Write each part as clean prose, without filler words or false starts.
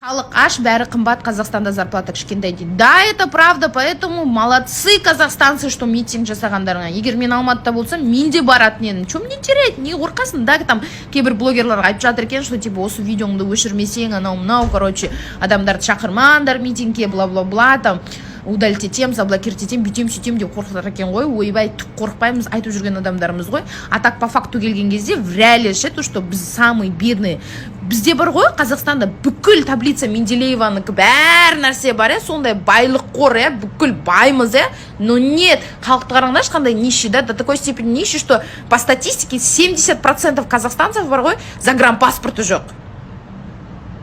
Халық аш, бәрі қымбат, Қазақстанда зарплата кішкентай дейді. Да, это правда, поэтому молодцы казахстанцы, что митинг жасағандарыңа. Егер мен Алматыда болсам, мен де баратын едім. Что мне терять? Не қорқасың? Да, там кейбір блогерлар айтып жатыр екен, что типа осы видеоңды өшірмесең, анау-мынау, короче, адамдарды шақырмаңдар митингке, бла-бла-бла, там удалить етем, заблокировать етем, бүйтем, сөйтем деп қорқытар екен ғой. Ойбай, түк қорықпаймыз, айтып жүрген адамдарымыз ғой. А так по факту келген кезде в реале ше, то, что біз самый бедный. Бізде бар ғой, Қазақстанда бүкіл таблица Менделееванікі бәр нәрсе бар, сондай байлық қор, бүкіл баймыз, но нет, халықты қараңдаршы қандай нищий, да, до такой степени нищий, что по статистике 70% казахстанцев бар ғой, загранпаспорты жоқ.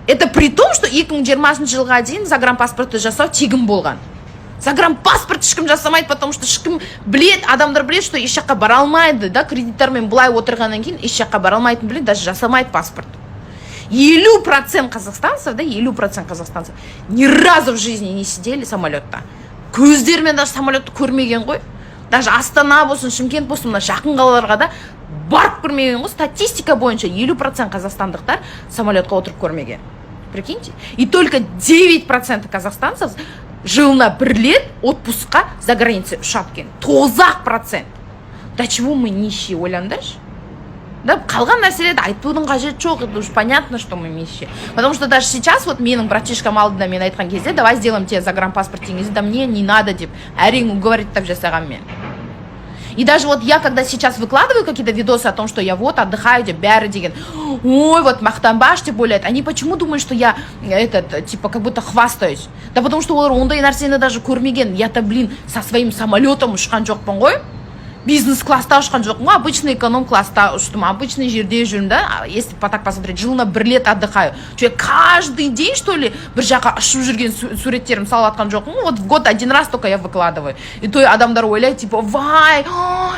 Это при том, что 2020 жылға дейін загранпаспорты жасау тегін болған. Загранпаспорт ешкім жасамайды, потому что ешкім білет, адамдар білет, что еш жаққа бара алмайды, да, кредиттармен бұлай отырғаннан кейін еш жаққа бара алмайтын білет, даже жасамайды паспорт. 50% казахстанцев, да, 50% казахстанцев ни разу в жизни не сидели самолетта. Көздерімен даже самолетті көрмеген ғой. Даже Астана болсын, Шымкент болсын, мына жақын қалаларға да барып көрмеген ғой. Статистика бойынша 50% казахстандықтар самолетқа отырып көрмеген. Прикиньте. И только 9% казахстанцев жылына бір лет отпускқа за границей ұшап келген. 9%. До чего мы нищие, ойлаңдаршы? Да, қалған нәрселерді айтудың қажеті жоқ, это уж понятно, что мы нищие. Потому что даже сейчас, вот менің братишкам алдында мен айтқан кезде, давай сделаем тебе загранпаспорт деңіз, да мне не надо деп, әрең уговорить так жасаған мен. И даже вот я, когда сейчас выкладываю какие-то видосы о том, что я вот отдыхаю, деп, бәрі деген, ой, вот мақтанбаш деп ойлайды. Они почему думают, что я, типа, как будто хвастаюсь? Да потому что олар ондай нәрсені даже көрмеген. Я-то, блин, со своим самолетом ұшқан жоқпын ғой. Бизнес-класста ұшқан жоқпын ғой, обычный эконом-класста ұштым, обычный жерде жүрмін, да, если так посмотреть, жылына бір лет отдыхаю. Че, каждый день, что ли, бір жаққа ұшып жүрген суреттерім салып атқан жоқпын, вот в год один раз только я выкладываю. И то адамдар ойлайды, типа, вай,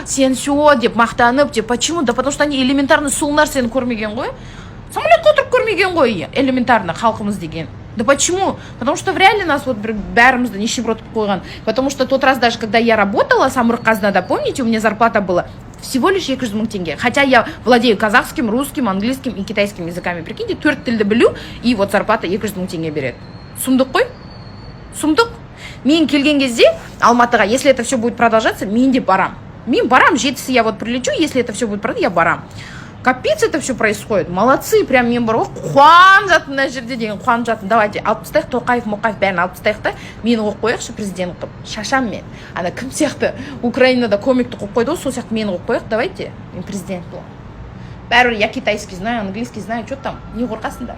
сен все, деп, мақтанып, деп, почему? Да потому что они элементарно сол нәрсені көрмеген ғой. Самолетқа отырып көрмеген ғой, элементарно, халқымыз деген. Да почему? Потому что в реале нас вот бәрімізді нищеброд қойған. Потому что тот раз даже, когда я работала, Самұрық-қазынада, помните, у меня зарплата была всего лишь 200 000 тенге. Хотя я владею казахским, русским, английским и китайским языками. Прикиньте, 4 тілді білу, и вот зарплата 200 000 тенге береді. Сұмдық қой? Сұмдық. Мен келген кезде Алматыға, если это все будет продолжаться, мен де барам. Мен барам, жетісі я вот прилечу, если это все будет продолжаться, я барам. Капец это все происходит. Молодцы, прям мен бар ғой, қуанып жатын мына жерде деген, қуанып жатын. Давайте, алып тастайық, Тоқаев, Мұқаев бәрін алып тастайық та, мені қойып қояқшы президент қылып. Шашам мен. Ана кім сияқты Украинада комикті қойып қойды, сол сияқты мені қойып қояқ, давайте, мен президент боламын. Бәрібір я китайский знаю, английский знаю, что там, не қорқасыңдар.